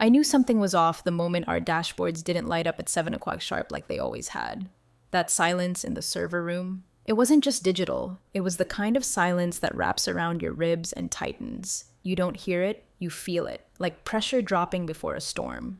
I knew something was off the moment our dashboards didn't light up at 7 o'clock sharp like they always had. That silence in the server room, it wasn't just digital, it was the kind of silence that wraps around your ribs and tightens. You don't hear it, you feel it, like pressure dropping before a storm.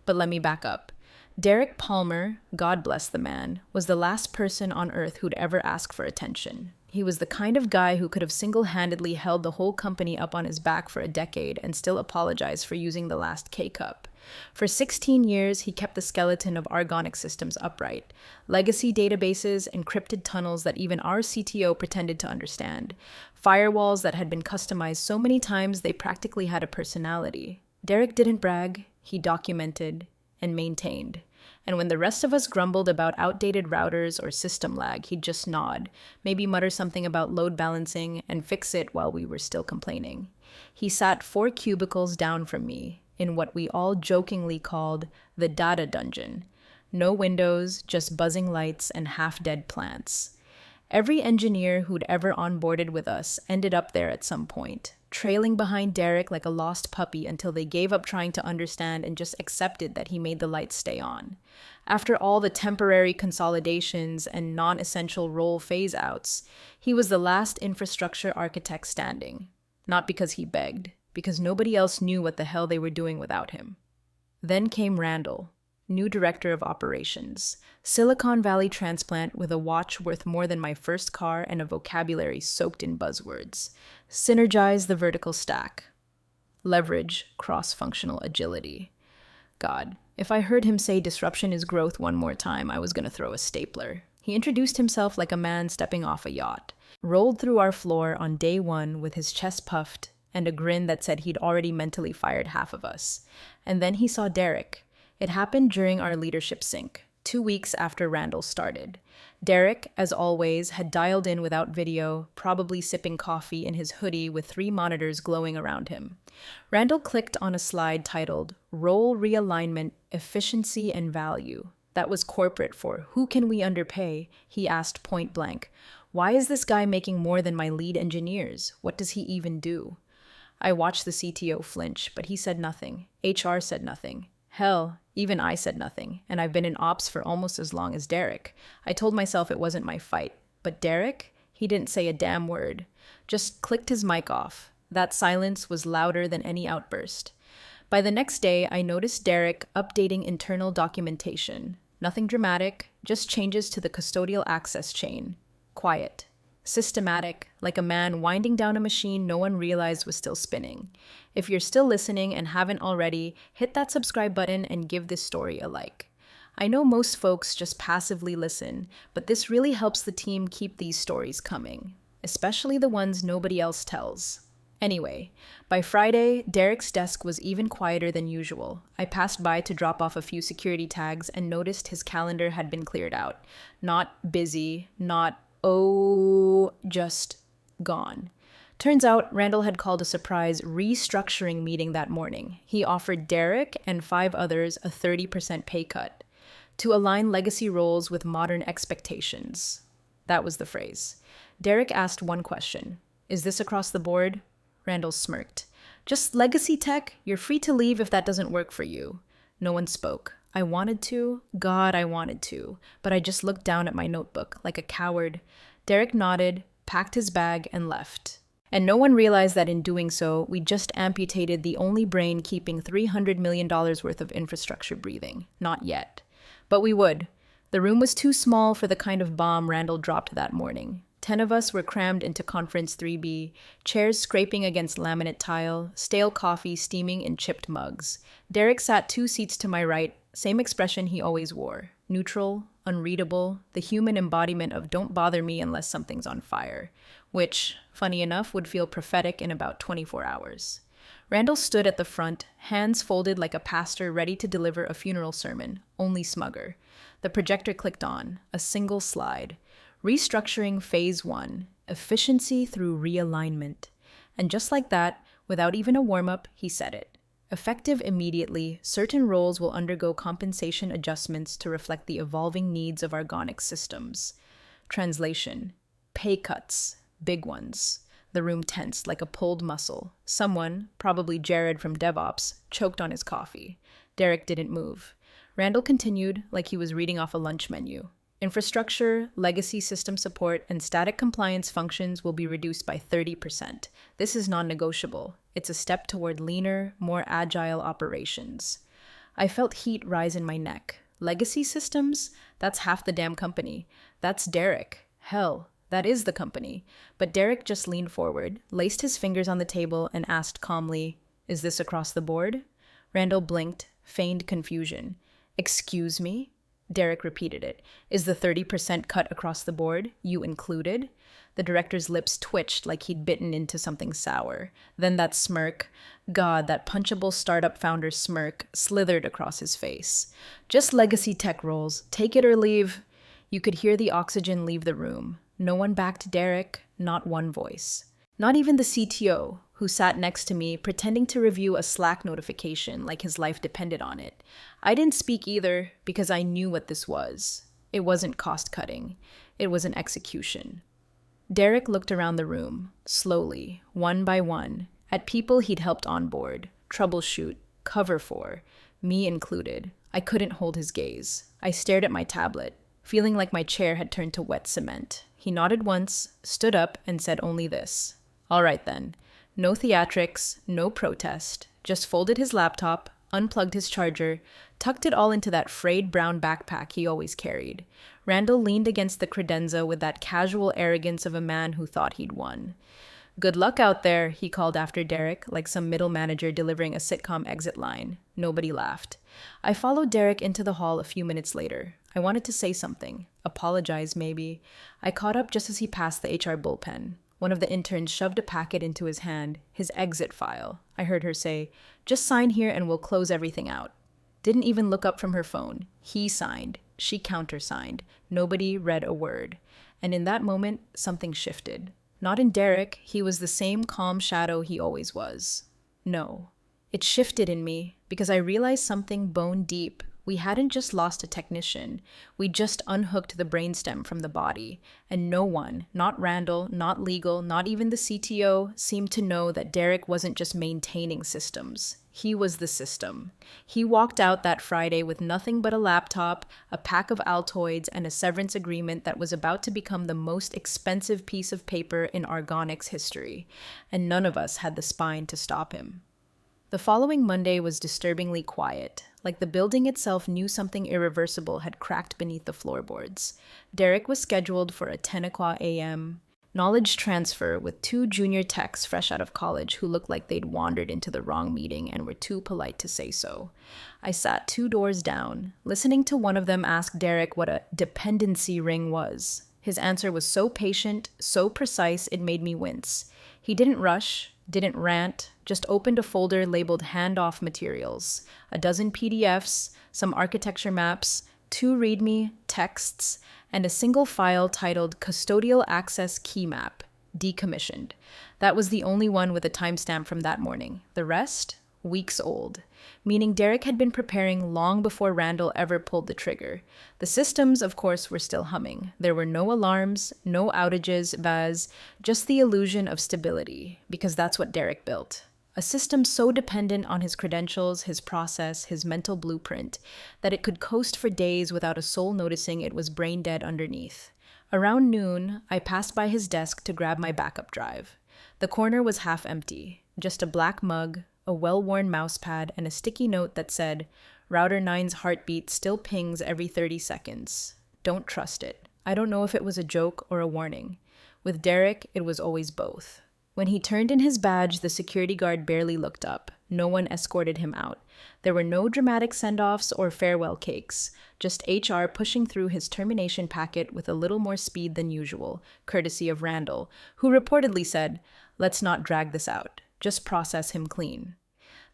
But let me back up. Derek Palmer, God bless the man, was the last person on earth who'd ever ask for attention. He was the kind of guy who could have single-handedly held the whole company up on his back for a decade and still apologize for using the last K-cup. For 16 years, he kept the skeleton of Argonic systems upright. Legacy databases, encrypted tunnels that even our CTO pretended to understand. Firewalls that had been customized so many times they practically had a personality. Derek didn't brag, he documented and maintained. And when the rest of us grumbled about outdated routers or system lag, he'd just nod, maybe mutter something about load balancing, and fix it while we were still complaining. He sat 4 cubicles down from me, in what we all jokingly called the data dungeon. No windows, just buzzing lights and half-dead plants. Every engineer who'd ever onboarded with us ended up there at some point, trailing behind Derek like a lost puppy until they gave up trying to understand and just accepted that he made the lights stay on. After all the temporary consolidations and non-essential role phase-outs, he was the last infrastructure architect standing. Not because he begged, because nobody else knew what the hell they were doing without him. Then came Randall, new director of operations, Silicon Valley transplant with a watch worth more than my first car and a vocabulary soaked in buzzwords. Synergize the vertical stack. Leverage cross-functional agility. God, if I heard him say disruption is growth one more time, I was going to throw a stapler. He introduced himself like a man stepping off a yacht, rolled through our floor on day one with his chest puffed and a grin that said he'd already mentally fired half of us. And then he saw Derek. It happened during our leadership sync, 2 weeks after Randall started. Derek, as always, had dialed in without video, probably sipping coffee in his hoodie with 3 monitors glowing around him. Randall clicked on a slide titled, Role Realignment, Efficiency and Value. That was corporate for, who can we underpay? He asked point blank. Why is this guy making more than my lead engineers? What does he even do? I watched the CTO flinch, but he said nothing. HR said nothing. Hell, even I said nothing, and I've been in ops for almost as long as Derek. I told myself it wasn't my fight. But Derek? He didn't say a damn word. Just clicked his mic off. That silence was louder than any outburst. By the next day, I noticed Derek updating internal documentation. Nothing dramatic, just changes to the custodial access chain. Quiet. Systematic, like a man winding down a machine no one realized was still spinning. If you're still listening and haven't already, hit that subscribe button and give this story a like. I know most folks just passively listen, but this really helps the team keep these stories coming, especially the ones nobody else tells. Anyway, by Friday, Derek's desk was even quieter than usual. I passed by to drop off a few security tags and noticed his calendar had been cleared out. Not busy, not just gone. Turns out Randall had called a surprise restructuring meeting that morning. He offered Derek and 5 others a 30% pay cut to align legacy roles with modern expectations. That was the phrase. Derek asked one question. Is this across the board? Randall smirked. Just legacy tech? You're free to leave if that doesn't work for you. No one spoke. I wanted to. God, I wanted to. But I just looked down at my notebook like a coward. Derek nodded, packed his bag, and left. And no one realized that in doing so, we just amputated the only brain keeping $300 million worth of infrastructure breathing. Not yet. But we would. The room was too small for the kind of bomb Randall dropped that morning. 10 of us were crammed into Conference 3B, chairs scraping against laminate tile, stale coffee steaming in chipped mugs. Derek sat 2 seats to my right, same expression he always wore. Neutral, unreadable, the human embodiment of don't bother me unless something's on fire, which, funny enough, would feel prophetic in about 24 hours. Randall stood at the front, hands folded like a pastor ready to deliver a funeral sermon, only smugger. The projector clicked on, a single slide. Restructuring Phase 1, Efficiency through Realignment. And just like that, without even a warm-up, he said it. Effective immediately, certain roles will undergo compensation adjustments to reflect the evolving needs of Argonic systems. Translation. Pay cuts. Big ones. The room tensed like a pulled muscle. Someone, probably Jared from DevOps, choked on his coffee. Derek didn't move. Randall continued like he was reading off a lunch menu. Infrastructure, legacy system support, and static compliance functions will be reduced by 30%. This is non-negotiable. It's a step toward leaner, more agile operations. I felt heat rise in my neck. Legacy systems? That's half the damn company. That's Derek. Hell, that is the company. But Derek just leaned forward, laced his fingers on the table, and asked calmly, "Is this across the board?" Randall blinked, feigned confusion. "Excuse me?" Derek repeated it. "Is the 30% cut across the board, you included?" The director's lips twitched like he'd bitten into something sour. Then that smirk, God, that punchable startup founder smirk, slithered across his face. "Just legacy tech roles. Take it or leave." You could hear the oxygen leave the room. No one backed Derek, not one voice. Not even the CTO, who sat next to me, pretending to review a Slack notification like his life depended on it. I didn't speak either because I knew what this was. It wasn't cost-cutting. It was an execution. Derek looked around the room, slowly, one by one, at people he'd helped onboard, troubleshoot, cover for, me included. I couldn't hold his gaze. I stared at my tablet, feeling like my chair had turned to wet cement. He nodded once, stood up, and said only this. "All right then. No theatrics, no protest. Just folded his laptop, unplugged his charger, tucked it all into that frayed brown backpack he always carried. Randall leaned against the credenza with that casual arrogance of a man who thought he'd won. "Good luck out there," he called after Derek, like some middle manager delivering a sitcom exit line. Nobody laughed. I followed Derek into the hall a few minutes later. I wanted to say something. Apologize, maybe. I caught up just as he passed the HR bullpen. One of the interns shoved a packet into his hand, his exit file. I heard her say, "Just sign here and we'll close everything out." Didn't even look up from her phone. He signed. She countersigned. Nobody read a word. And in that moment, something shifted. Not in Derek. He was the same calm shadow he always was. No. It shifted in me because I realized something bone deep. We hadn't just lost a technician. We just unhooked the brainstem from the body. And no one, not Randall, not legal, not even the CTO, seemed to know that Derek wasn't just maintaining systems. He was the system. He walked out that Friday with nothing but a laptop, a pack of Altoids, and a severance agreement that was about to become the most expensive piece of paper in Argonic's history. And none of us had the spine to stop him. The following Monday was disturbingly quiet, like the building itself knew something irreversible had cracked beneath the floorboards. Derek was scheduled for a 10 o'clock a.m. knowledge transfer with two junior techs fresh out of college who looked like they'd wandered into the wrong meeting and were too polite to say so. I sat 2 doors down, listening to one of them ask Derek what a dependency ring was. His answer was so patient, so precise, it made me wince. He didn't rush, didn't rant, just opened a folder labeled handoff materials, a dozen PDFs, some architecture maps, 2 README texts, and a single file titled Custodial Access Key Map, decommissioned. That was the only one with a timestamp from that morning. The rest? Weeks old. Meaning Derek had been preparing long before Randall ever pulled the trigger. The systems, of course, were still humming. There were no alarms, no outages, just the illusion of stability, because that's what Derek built. A system so dependent on his credentials, his process, his mental blueprint, that it could coast for days without a soul noticing it was brain dead underneath. Around noon, I passed by his desk to grab my backup drive. The corner was half empty, just a black mug, a well-worn mousepad, and a sticky note that said, "Router 9's heartbeat still pings every 30 seconds. Don't trust it." I don't know if it was a joke or a warning. With Derek, it was always both. When he turned in his badge, the security guard barely looked up. No one escorted him out. There were no dramatic send-offs or farewell cakes, just HR pushing through his termination packet with a little more speed than usual, courtesy of Randall, who reportedly said, "Let's not drag this out. Just process him clean."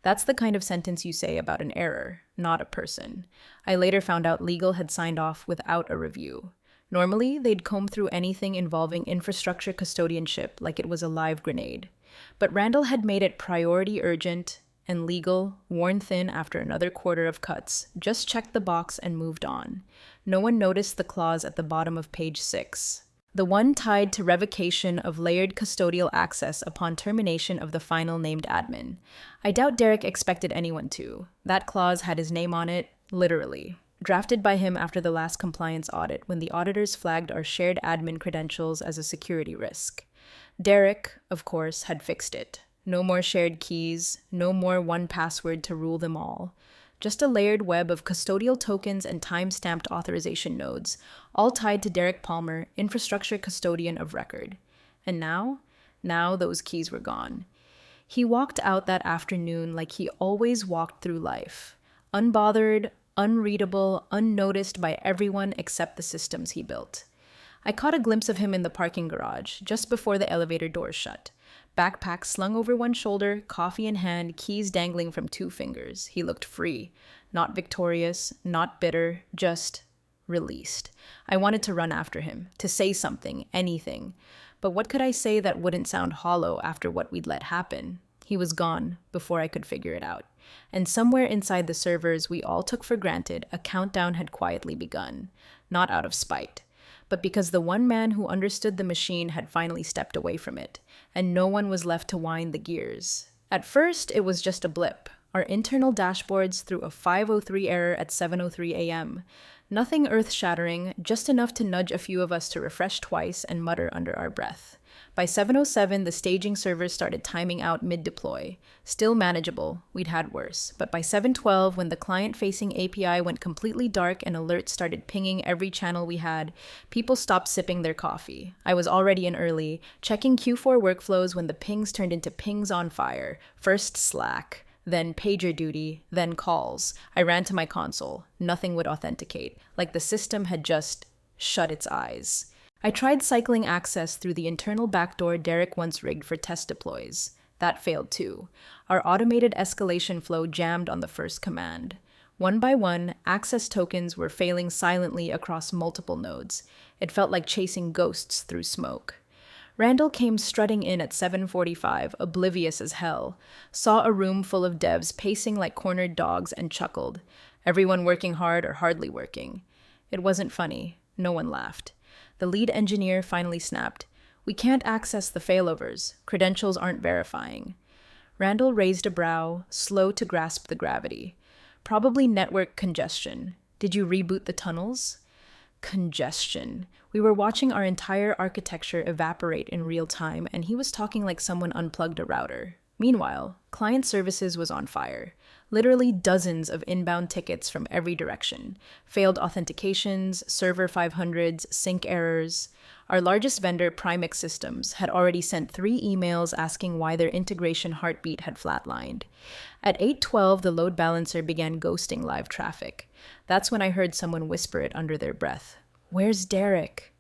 That's the kind of sentence you say about an error, not a person. I later found out legal had signed off without a review. Normally, they'd comb through anything involving infrastructure custodianship like it was a live grenade. But Randall had made it priority urgent, and legal, worn thin after another quarter of cuts, just checked the box and moved on. No one noticed the clause at the bottom of page 6. The one tied to revocation of layered custodial access upon termination of the final named admin. I doubt Derek expected anyone to. That clause had his name on it, literally. Drafted by him after the last compliance audit when the auditors flagged our shared admin credentials as a security risk. Derek, of course, had fixed it. No more shared keys, no more one password to rule them all. Just a layered web of custodial tokens and time-stamped authorization nodes, all tied to Derek Palmer, infrastructure custodian of record. And now those keys were gone. He walked out that afternoon like he always walked through life, unbothered, unreadable, unnoticed by everyone except the systems he built. I caught a glimpse of him in the parking garage, just before the elevator doors shut. Backpack slung over one shoulder, coffee in hand, keys dangling from 2 fingers. He looked free. Not victorious, not bitter, just released. I wanted to run after him, to say something, anything. But what could I say that wouldn't sound hollow after what we'd let happen? He was gone before I could figure it out. And somewhere inside the servers we all took for granted, a countdown had quietly begun. Not out of spite, but because the one man who understood the machine had finally stepped away from it, and no one was left to wind the gears. At first, it was just a blip. Our internal dashboards threw a 5:03 error at 7:03 a.m. Nothing earth-shattering, just enough to nudge a few of us to refresh twice and mutter under our breath. By 7:07, the staging servers started timing out mid-deploy. Still manageable, we'd had worse. But by 7:12, when the client-facing API went completely dark and alerts started pinging every channel we had, people stopped sipping their coffee. I was already in early, checking Q4 workflows when the pings turned into pings on fire. First Slack, then pager duty, then calls. I ran to my console. Nothing would authenticate, like the system had just shut its eyes. I tried cycling access through the internal backdoor Derek once rigged for test deploys. That failed too. Our automated escalation flow jammed on the first command. One by one, access tokens were failing silently across multiple nodes. It felt like chasing ghosts through smoke. Randall came strutting in at 7:45, oblivious as hell, saw a room full of devs pacing like cornered dogs and chuckled. Everyone working hard or hardly working. It wasn't funny. No one laughed. The lead engineer finally snapped. "We can't access the failovers. Credentials aren't verifying." Randall raised a brow, slow to grasp the gravity. "Probably network congestion. Did you reboot the tunnels?" Congestion. We were watching our entire architecture evaporate in real time, and he was talking like someone unplugged a router. Meanwhile, client services was on fire. Literally dozens of inbound tickets from every direction. Failed authentications, server 500s, sync errors. Our largest vendor, Primix Systems, had already sent 3 emails asking why their integration heartbeat had flatlined. At 8:12, the load balancer began ghosting live traffic. That's when I heard someone whisper it under their breath. "Where's Derek?"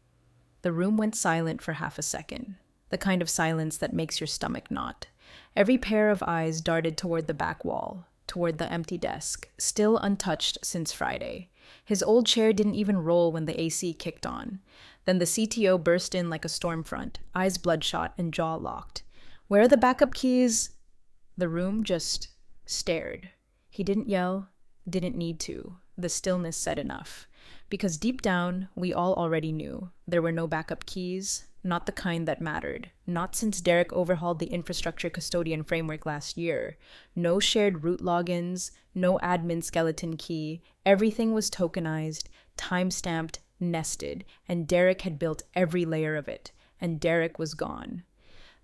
The room went silent for half a second. The kind of silence that makes your stomach knot. Every pair of eyes darted toward the back wall, toward the empty desk, still untouched since Friday. His old chair didn't even roll when the AC kicked on. Then the CTO burst in like a storm front, eyes bloodshot and jaw locked. "Where are the backup keys?" The room just stared. He didn't yell, didn't need to. The stillness said enough. Because deep down, we all already knew. There were no backup keys, not the kind that mattered. Not since Derek overhauled the infrastructure custodian framework last year. No shared root logins, no admin skeleton key. Everything was tokenized, time-stamped, nested, and Derek had built every layer of it. And Derek was gone.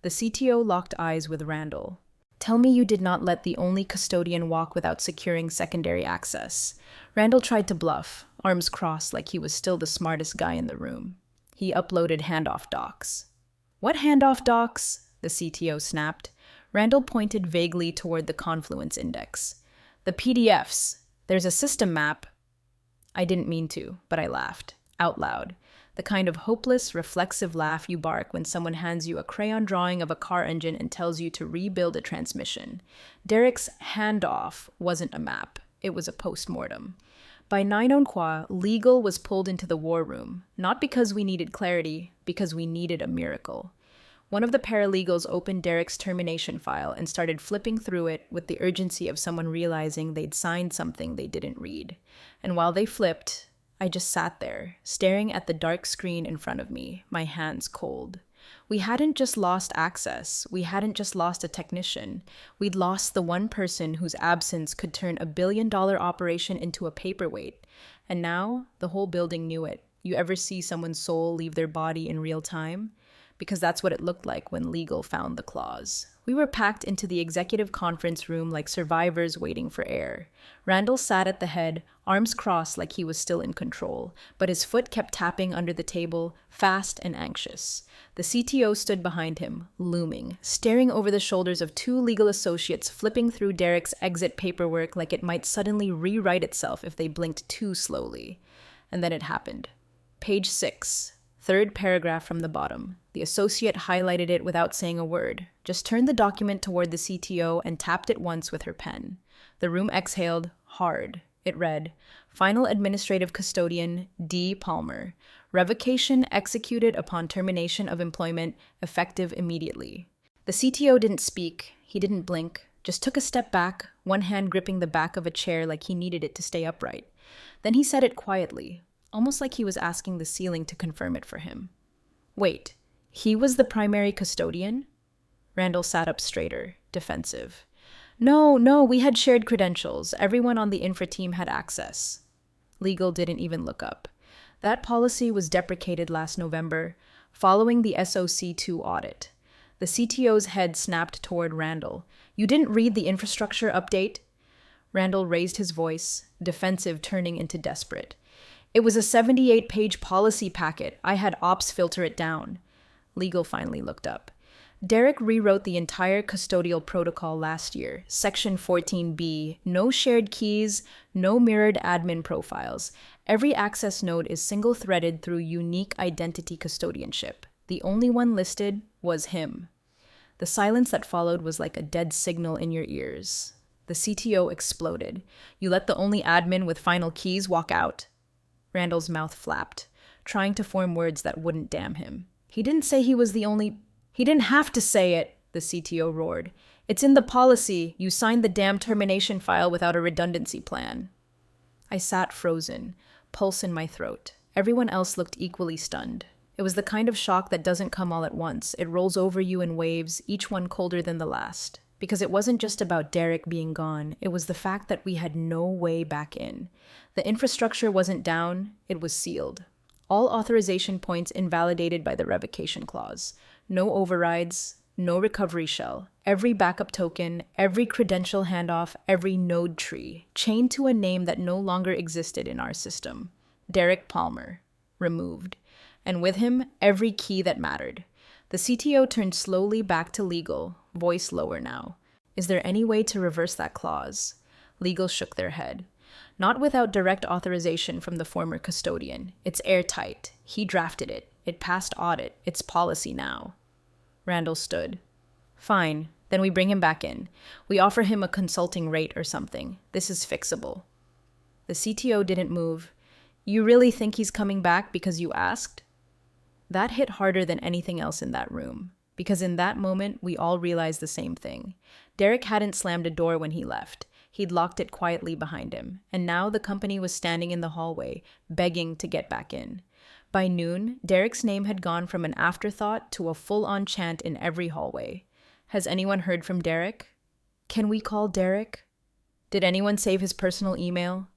The CTO locked eyes with Randall. "Tell me you did not let the only custodian walk without securing secondary access." Randall tried to bluff, arms crossed like he was still the smartest guy in the room. He uploaded handoff docs. "What handoff docs?" the CTO snapped. Randall pointed vaguely toward the confluence index. "The PDFs. There's a system map." I didn't mean to, but I laughed, out loud. The kind of hopeless, reflexive laugh you bark when someone hands you a crayon drawing of a car engine and tells you to rebuild a transmission. Derek's handoff wasn't a map. It was a post-mortem. By 9 on Qua, legal was pulled into the war room, not because we needed clarity, because we needed a miracle. One of the paralegals opened Derek's termination file and started flipping through it with the urgency of someone realizing they'd signed something they didn't read. And while they flipped, I just sat there, staring at the dark screen in front of me, my hands cold. We hadn't just lost access. We hadn't just lost a technician. We'd lost the one person whose absence could turn $1 billion operation into a paperweight. And now, the whole building knew it. You ever see someone's soul leave their body in real time? Because that's what it looked like when legal found the clause. We were packed into the executive conference room like survivors waiting for air. Randall sat at the head, arms crossed like he was still in control, but his foot kept tapping under the table, fast and anxious. The CTO stood behind him, looming, staring over the shoulders of two legal associates flipping through Derek's exit paperwork like it might suddenly rewrite itself if they blinked too slowly. And then it happened. Page 6. Third paragraph from the bottom. The associate highlighted it without saying a word, just turned the document toward the CTO and tapped it once with her pen. The room exhaled, hard. It read, Final Administrative Custodian D. Palmer. Revocation executed upon termination of employment, effective immediately. The CTO didn't speak. He didn't blink. Just took a step back, one hand gripping the back of a chair like he needed it to stay upright. Then he said it quietly, almost like he was asking the ceiling to confirm it for him. Wait, he was the primary custodian? Randall sat up straighter, defensive. No, we had shared credentials. Everyone on the infra team had access. Legal didn't even look up. That policy was deprecated last November, following the SOC2 audit. The CTO's head snapped toward Randall. You didn't read the infrastructure update? Randall raised his voice, defensive turning into desperate. It was a 78-page policy packet. I had ops filter it down. Legal finally looked up. Derek rewrote the entire custodial protocol last year. Section 14B, no shared keys, no mirrored admin profiles. Every access node is single-threaded through unique identity custodianship. The only one listed was him. The silence that followed was like a dead signal in your ears. The CTO exploded. You let the only admin with final keys walk out? Randall's mouth flapped, trying to form words that wouldn't damn him. He didn't say he was the only... He didn't have to say it, the CTO roared. It's in the policy. You signed the damn termination file without a redundancy plan. I sat frozen, pulse in my throat. Everyone else looked equally stunned. It was the kind of shock that doesn't come all at once. It rolls over you in waves, each one colder than the last. Because it wasn't just about Derek being gone, it was the fact that we had no way back in. The infrastructure wasn't down, it was sealed. All authorization points invalidated by the revocation clause. No overrides, no recovery shell. Every backup token, every credential handoff, every node tree, chained to a name that no longer existed in our system. Derek Palmer. Removed. And with him, every key that mattered. The CTO turned slowly back to legal, voice lower now. Is there any way to reverse that clause? Legal shook their head. Not without direct authorization from the former custodian. It's airtight. He drafted it. It passed audit. It's policy now. Randall stood. Fine. Then we bring him back in. We offer him a consulting rate or something. This is fixable. The CTO didn't move. You really think he's coming back because you asked? That hit harder than anything else in that room. Because in that moment, we all realized the same thing. Derek hadn't slammed a door when he left. He'd locked it quietly behind him. And now the company was standing in the hallway, begging to get back in. By noon, Derek's name had gone from an afterthought to a full-on chant in every hallway. Has anyone heard from Derek? Can we call Derek? Did anyone save his personal email?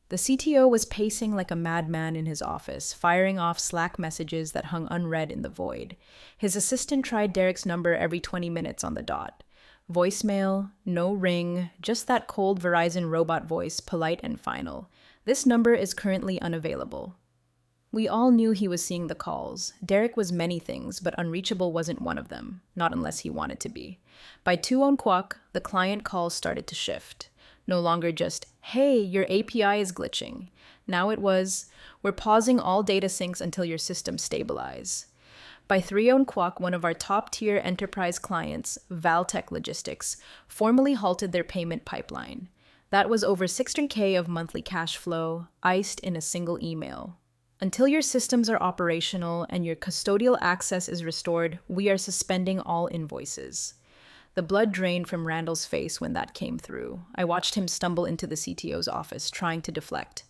The CTO was pacing like a madman in his office, firing off Slack messages that hung unread in the void. His assistant tried Derek's number every 20 minutes on the dot. Voicemail, no ring, just that cold Verizon robot voice, polite and final. This number is currently unavailable. We all knew he was seeing the calls. Derek was many things, but unreachable wasn't one of them, not unless he wanted to be. By 2:00, the client calls started to shift. No longer just, hey, your API is glitching. Now it was, we're pausing all data syncs until your systems stabilize. By 3:00, one of our top-tier enterprise clients, Valtech Logistics, formally halted their payment pipeline. That was over $600K of monthly cash flow, iced in a single email. Until your systems are operational and your custodial access is restored, we are suspending all invoices. The blood drained from Randall's face when that came through. I watched him stumble into the CTO's office, trying to deflect.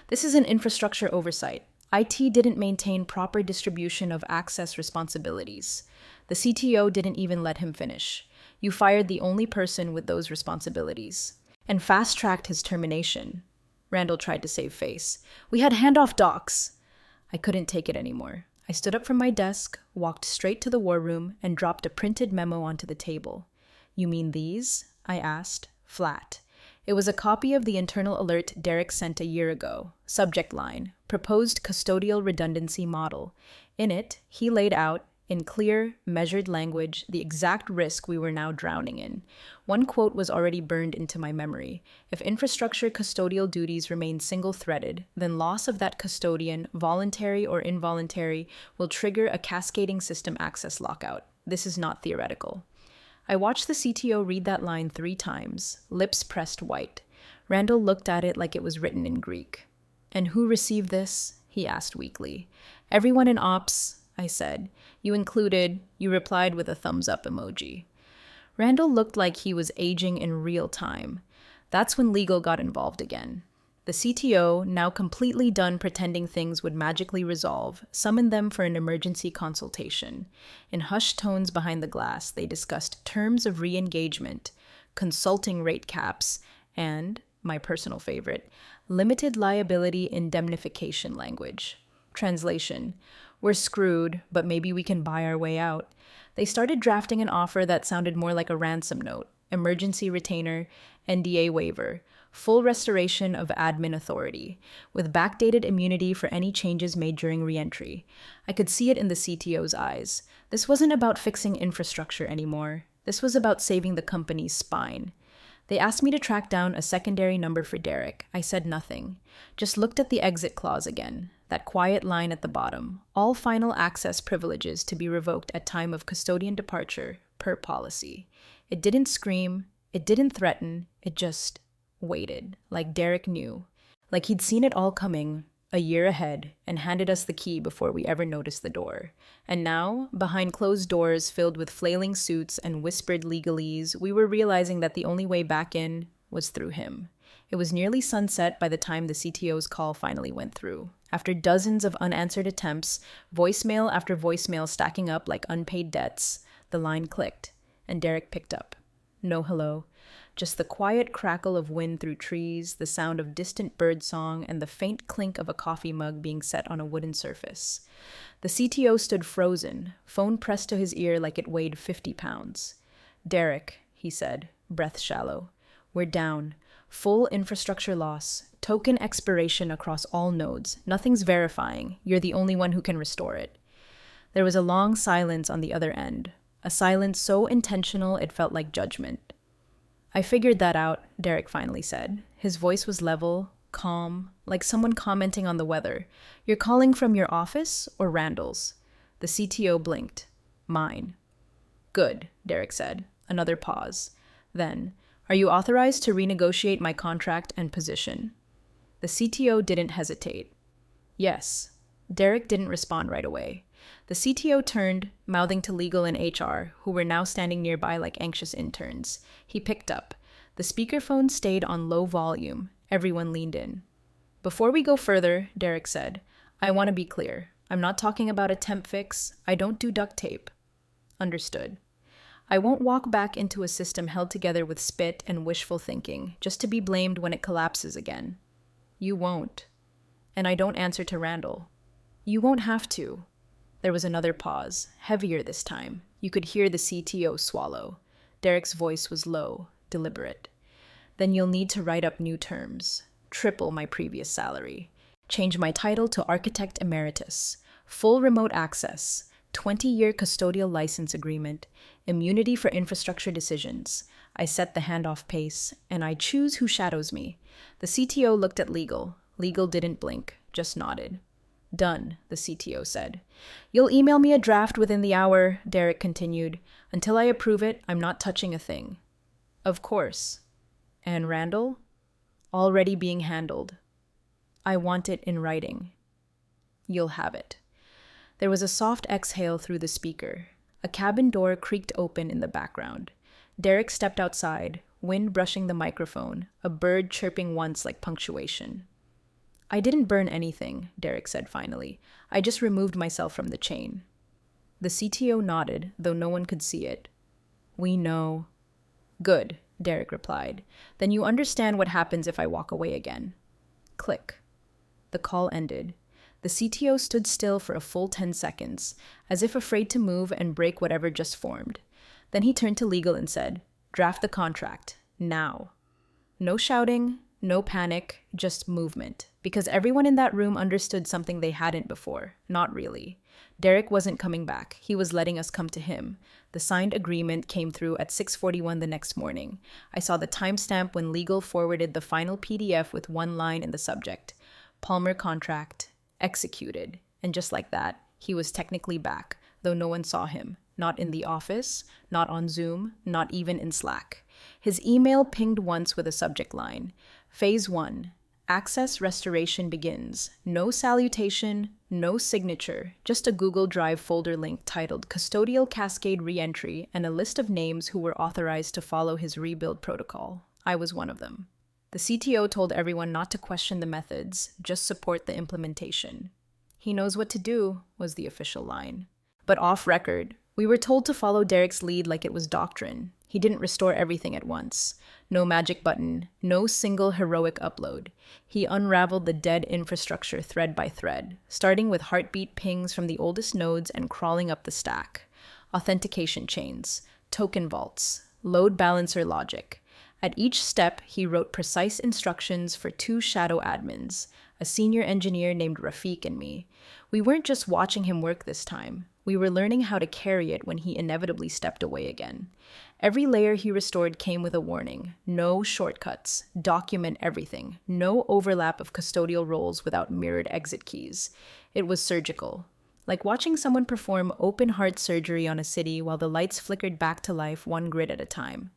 This is an infrastructure oversight. IT didn't maintain proper distribution of access responsibilities. The CTO didn't even let him finish. You fired the only person with those responsibilities and fast-tracked his termination. Randall tried to save face. We had handoff docs. I couldn't take it anymore. I stood up from my desk, walked straight to the war room, and dropped a printed memo onto the table. You mean these? I asked, flat. It was a copy of the internal alert Derek sent a year ago. Subject line, proposed custodial redundancy model. In it, he laid out, in clear, measured language, the exact risk we were now drowning in. One quote was already burned into my memory. If infrastructure custodial duties remain single-threaded, then loss of that custodian, voluntary or involuntary, will trigger a cascading system access lockout. This is not theoretical. I watched the CTO read that line 3 times, lips pressed white. Randall looked at it like it was written in Greek. And who received this? He asked weakly. Everyone in ops, I said. You included, you replied with a thumbs up emoji. Randall looked like he was aging in real time. That's when legal got involved again. The CTO, now completely done pretending things would magically resolve, summoned them for an emergency consultation. In hushed tones behind the glass, they discussed terms of re-engagement, consulting rate caps, and, my personal favorite, limited liability indemnification language. Translation: we're screwed, but maybe we can buy our way out. They started drafting an offer that sounded more like a ransom note, emergency retainer, NDA waiver, full restoration of admin authority, with backdated immunity for any changes made during reentry. I could see it in the CTO's eyes. This wasn't about fixing infrastructure anymore. This was about saving the company's spine. They asked me to track down a secondary number for Derek. I said nothing, just looked at the exit clause again, that quiet line at the bottom. All final access privileges to be revoked at time of custodian departure, per policy. It didn't scream, it didn't threaten, it just waited, like Derek knew, like he'd seen it all coming, a year ahead, and handed us the key before we ever noticed the door. And now, behind closed doors filled with flailing suits and whispered legalese, we were realizing that the only way back in was through him. It was nearly sunset by the time the CTO's call finally went through. After dozens of unanswered attempts, voicemail after voicemail stacking up like unpaid debts, the line clicked, and Derek picked up. No hello. Just the quiet crackle of wind through trees, the sound of distant birdsong, and the faint clink of a coffee mug being set on a wooden surface. The CTO stood frozen, phone pressed to his ear like it weighed 50 pounds. Derek, he said, breath shallow. We're down. Full infrastructure loss. Token expiration across all nodes. Nothing's verifying. You're the only one who can restore it. There was a long silence on the other end. A silence so intentional it felt like judgment. I figured that out, Derek finally said. His voice was level, calm, like someone commenting on the weather. You're calling from your office or Randall's? The CTO blinked. Mine. Good, Derek said. Another pause. Then, are you authorized to renegotiate my contract and position? The CTO didn't hesitate. Yes. Derek didn't respond right away. The CTO turned, mouthing to legal and HR, who were now standing nearby like anxious interns. He picked up. The speakerphone stayed on low volume. Everyone leaned in. Before we go further, Derek said, I want to be clear. I'm not talking about a temp fix. I don't do duct tape. Understood. I won't walk back into a system held together with spit and wishful thinking, just to be blamed when it collapses again. You won't. And I don't answer to Randall. You won't have to. There was another pause, heavier this time. You could hear the CTO swallow. Derek's voice was low, deliberate. Then you'll need to write up new terms. Triple my previous salary. Change my title to Architect Emeritus. Full remote access. 20-year custodial license agreement. Immunity for infrastructure decisions. I set the handoff pace, and I choose who shadows me. The CTO looked at legal. Legal didn't blink, just nodded. Done, the CTO said. You'll email me a draft within the hour, Derek continued. Until I approve it, I'm not touching a thing. Of course. And Randall? Already being handled. I want it in writing. You'll have it. There was a soft exhale through the speaker. A cabin door creaked open in the background. Derek stepped outside, wind brushing the microphone, a bird chirping once like punctuation. I didn't burn anything, Derek said finally. I just removed myself from the chain. The CTO nodded, though no one could see it. We know. Good, Derek replied. Then you understand what happens if I walk away again. Click. The call ended. The CTO stood still for a full 10 seconds, as if afraid to move and break whatever just formed. Then he turned to legal and said, "Draft the contract. Now." No shouting, no panic, just movement. Because everyone in that room understood something they hadn't before. Not really. Derek wasn't coming back. He was letting us come to him. The signed agreement came through at 6:41 the next morning. I saw the timestamp when legal forwarded the final PDF with one line in the subject. Palmer contract, executed. And just like that, he was technically back, though no one saw him. Not in the office, not on Zoom, not even in Slack. His email pinged once with a subject line. Phase 1. Access restoration begins. No salutation, no signature, just a Google Drive folder link titled Custodial Cascade Reentry and a list of names who were authorized to follow his rebuild protocol. I was one of them. The CTO told everyone not to question the methods, just support the implementation. He knows what to do, was the official line. But off record, we were told to follow Derek's lead like it was doctrine. He didn't restore everything at once. No magic button, no single heroic upload. He unraveled the dead infrastructure thread by thread, starting with heartbeat pings from the oldest nodes and crawling up the stack. Authentication chains, token vaults, load balancer logic. At each step, he wrote precise instructions for 2 shadow admins, a senior engineer named Rafiq and me. We weren't just watching him work this time. We were learning how to carry it when he inevitably stepped away again. Every layer he restored came with a warning. No shortcuts. Document everything. No overlap of custodial roles without mirrored exit keys. It was surgical. Like watching someone perform open-heart surgery on a city while the lights flickered back to life one grid at a time.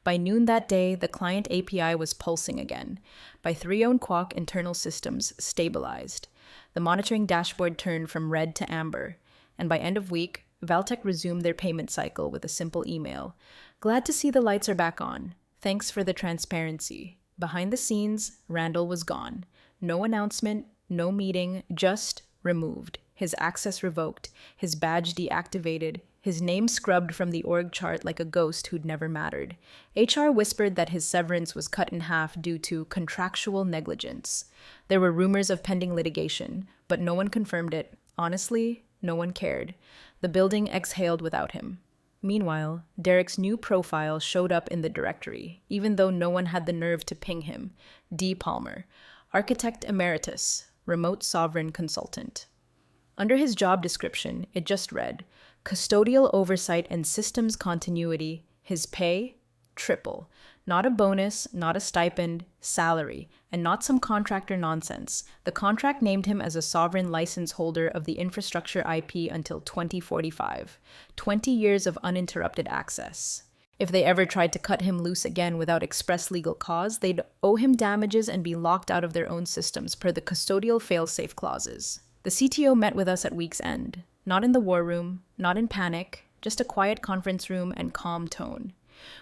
By noon that day, the client API was pulsing again. By 3:00 Quoc, internal systems stabilized. The monitoring dashboard turned from red to amber. And by end of week, Valtech resumed their payment cycle with a simple email. Glad to see the lights are back on. Thanks for the transparency. Behind the scenes, Randall was gone. No announcement, no meeting, just removed. His access revoked, his badge deactivated, his name scrubbed from the org chart like a ghost who'd never mattered. HR whispered that his severance was cut in half due to contractual negligence. There were rumors of pending litigation, but no one confirmed it. Honestly, no one cared. The building exhaled without him. Meanwhile, Derek's new profile showed up in the directory, even though no one had the nerve to ping him. D. Palmer, Architect Emeritus, Remote Sovereign Consultant. Under his job description, it just read, Custodial Oversight and Systems Continuity, his pay, triple. Not a bonus, not a stipend, salary, and not some contractor nonsense. The contract named him as a sovereign license holder of the infrastructure IP until 2045. 20 years of uninterrupted access. If they ever tried to cut him loose again without express legal cause, they'd owe him damages and be locked out of their own systems per the custodial fail-safe clauses. The CTO met with us at week's end. Not in the war room, not in panic, just a quiet conference room and calm tone.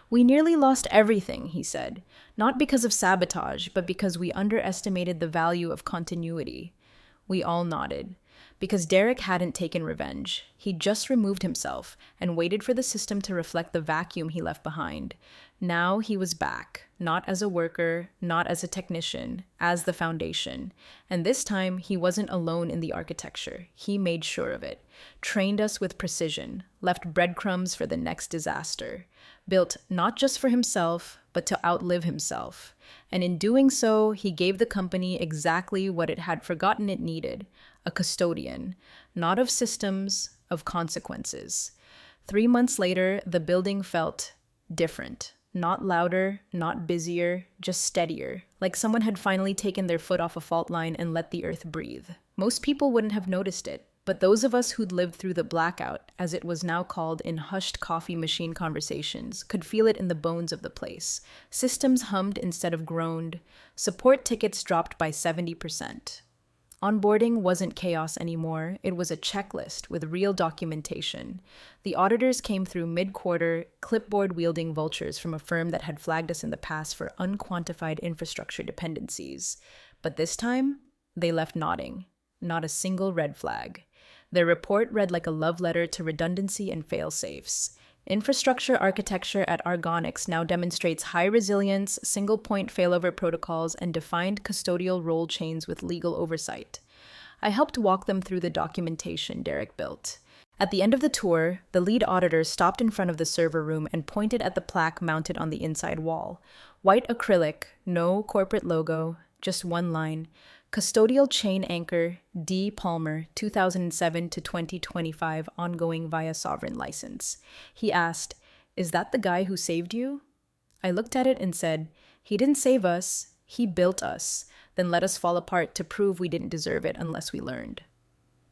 We nearly lost everything, he said, not because of sabotage, but because we underestimated the value of continuity. We all nodded. Because Derek hadn't taken revenge. He'd just removed himself and waited for the system to reflect the vacuum he left behind. Now he was back, not as a worker, not as a technician, as the foundation. And this time, he wasn't alone in the architecture. He made sure of it. Trained us with precision, left breadcrumbs for the next disaster. Built not just for himself, but to outlive himself. And in doing so, he gave the company exactly what it had forgotten it needed, a custodian, not of systems, of consequences. 3 months later, the building felt different. Not louder, not busier, just steadier, like someone had finally taken their foot off a fault line and let the earth breathe. Most people wouldn't have noticed it, but those of us who'd lived through the blackout, as it was now called in hushed coffee machine conversations, could feel it in the bones of the place. Systems hummed instead of groaned. Support tickets dropped by 70%. Onboarding wasn't chaos anymore. It was a checklist with real documentation. The auditors came through mid-quarter, clipboard-wielding vultures from a firm that had flagged us in the past for unquantified infrastructure dependencies. But this time, They left nodding. Not a single red flag. Their report read like a love letter to redundancy and fail-safes. Infrastructure architecture at Argonix now demonstrates high resilience, single-point failover protocols, and defined custodial role chains with legal oversight. I helped walk them through the documentation Derek built. At the end of the tour, the lead auditor stopped in front of the server room and pointed at the plaque mounted on the inside wall. White acrylic, no corporate logo, just one line. Custodial chain anchor, D. Palmer, 2007 to 2025, ongoing via sovereign license. He asked, "Is that the guy who saved you?" I looked at it and said, "He didn't save us, he built us, then let us fall apart to prove we didn't deserve it unless we learned."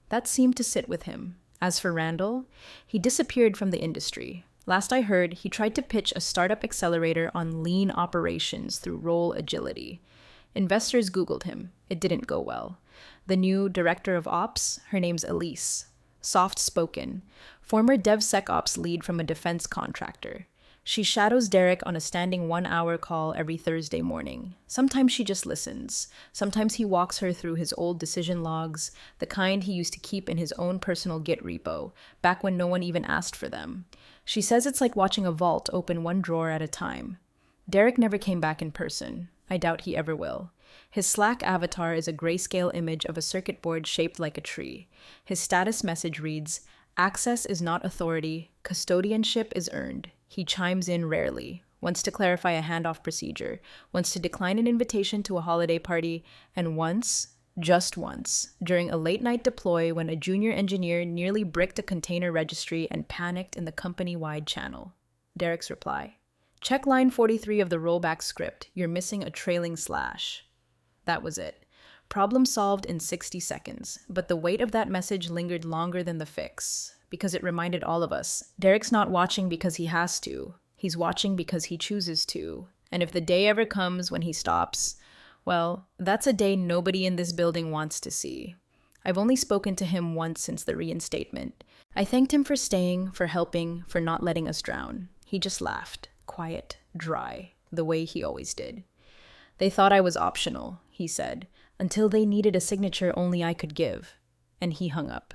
That seemed to sit with him. As for Randall, he disappeared from the industry. Last I heard, he tried to pitch a startup accelerator on lean operations through role agility. Investors Googled him. It didn't go well. The new director of ops, her name's Elise. Soft-spoken. Former DevSecOps lead from a defense contractor. She shadows Derek on a standing 1-hour call every Thursday morning. Sometimes she just listens. Sometimes he walks her through his old decision logs, the kind he used to keep in his own personal Git repo, back when no one even asked for them. She says it's like watching a vault open one drawer at a time. Derek never came back in person. I doubt he ever will. His Slack avatar is a grayscale image of a circuit board shaped like a tree. His status message reads, "Access is not authority, custodianship is earned." He chimes in rarely, wants to clarify a handoff procedure, wants to decline an invitation to a holiday party, and once, just once, during a late-night deploy when a junior engineer nearly bricked a container registry and panicked in the company-wide channel. Derek's reply, "Check line 43 of the rollback script. You're missing a trailing slash." That was it. Problem solved in 60 seconds, but the weight of that message lingered longer than the fix. Because it reminded all of us, Derek's not watching because he has to. He's watching because he chooses to. And if the day ever comes when he stops, well, that's a day nobody in this building wants to see. I've only spoken to him once since the reinstatement. I thanked him for staying, for helping, for not letting us drown. He just laughed, quiet, dry, the way he always did. "They thought I was optional," he said, "until they needed a signature only I could give." And he hung up.